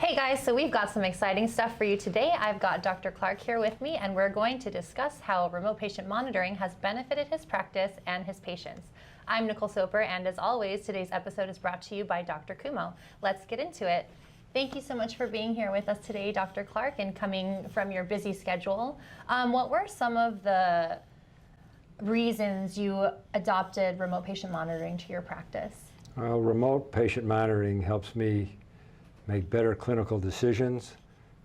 Hey guys, so we've got some exciting stuff for you today. I've got Dr. Clark here with me, and we're going to discuss how remote patient monitoring has benefited his practice and his patients. I'm Nicole Soper, and as always, today's episode is brought to you by DrKumo. Let's get into it. Thank you so much for being here with us today, Dr. Clark, and coming from your busy schedule. What were some of the reasons you adopted remote patient monitoring to your practice? Remote patient monitoring helps me make better clinical decisions.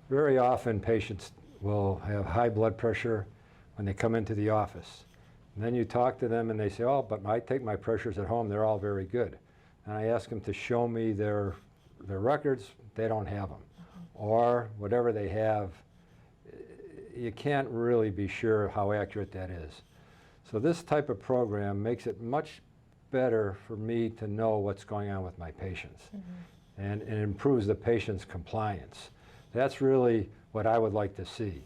Very often patients will have high blood pressure when they come into the office. And then you talk to them and they say, oh, but I take my pressures at home, they're all very good. And I ask them to show me their records, they don't have them. Or whatever they have, you can't really be sure how accurate that is. So this type of program makes it much better for me to know what's going on with my patients. And it improves the patient's compliance. That's really what I would like to see.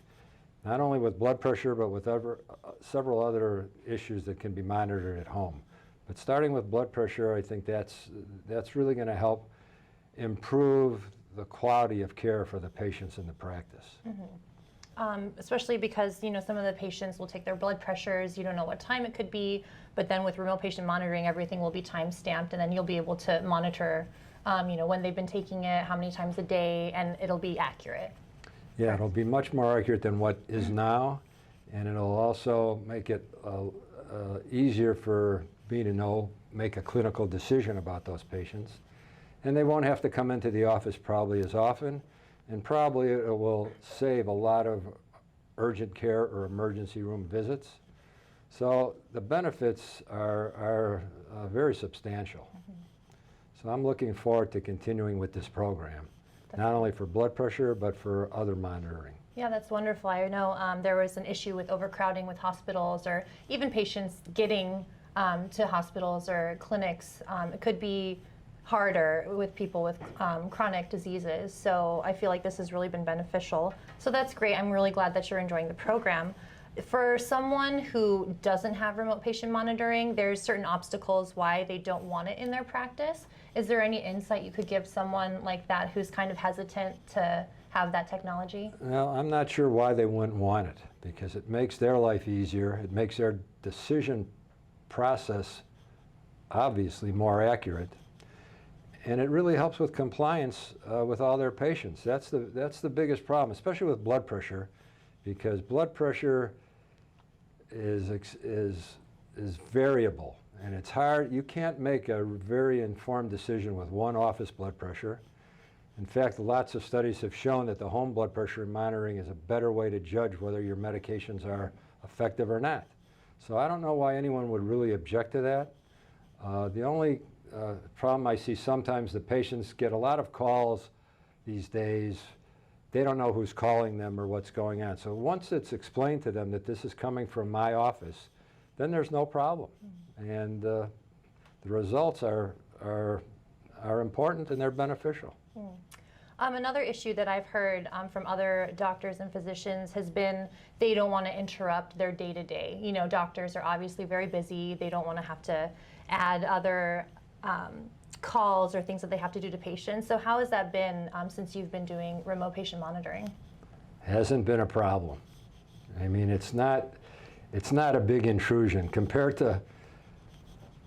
Not only with blood pressure, but with several other issues that can be monitored at home. But starting with blood pressure, I think that's really going to help improve the quality of care for the patients in the practice. Especially because, you know, some of the patients will take their blood pressures, you don't know what time it could be, but then with remote patient monitoring, everything will be time stamped, and then you'll be able to monitor you know, when they've been taking it, how many times a day, and it'll be accurate. Yeah, it'll be much more accurate than what is now, and it'll also make it easier for me to make a clinical decision about those patients. And they won't have to come into the office probably as often, and probably it will save a lot of urgent care or emergency room visits. So the benefits are very substantial. So I'm looking forward to continuing with this program, not only for blood pressure, but for other monitoring. Yeah, that's wonderful. I know there was an issue with overcrowding with hospitals, or even patients getting to hospitals or clinics. It could be harder with people with chronic diseases. So I feel like this has really been beneficial. So that's great. I'm really glad that you're enjoying the program. For someone who doesn't have remote patient monitoring, there's certain obstacles why they don't want it in their practice. Is there any insight you could give someone like that who's kind of hesitant to have that technology? Well, I'm not sure why they wouldn't want it, because it makes their life easier. It makes their decision process obviously more accurate. And it really helps with compliance with all their patients. That's the biggest problem, especially with blood pressure, because blood pressure is variable, and it's hard. You can't make a very informed decision with one office blood pressure. In fact, lots of studies have shown that the home blood pressure monitoring is a better way to judge whether your medications are effective or not. So I don't know why anyone would really object to that. The only problem I see sometimes, the patients get a lot of calls these days. They don't know who's calling them or what's going on. So once it's explained to them that this is coming from my office, then there's no problem. And the results are important and they're beneficial. Another issue that I've heard from other doctors and physicians has been they don't want to interrupt their day-to-day. You know, doctors are obviously very busy. They don't want to have to add other calls or things that they have to do to patients. So how has that been since you've been doing remote patient monitoring? Hasn't been a problem. I mean, it's not a big intrusion compared to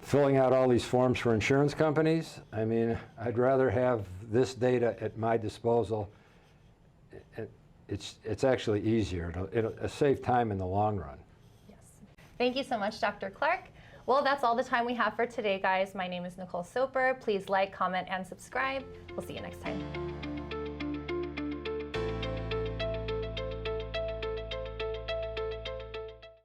filling out all these forms for insurance companies. I mean, I'd rather have this data at my disposal. It's actually easier. It'll save time in the long run. Yes. Thank you so much, Dr. Clark. Well, that's all the time we have for today, guys. My name is Nicole Soper. Please like, comment, and subscribe. We'll see you next time.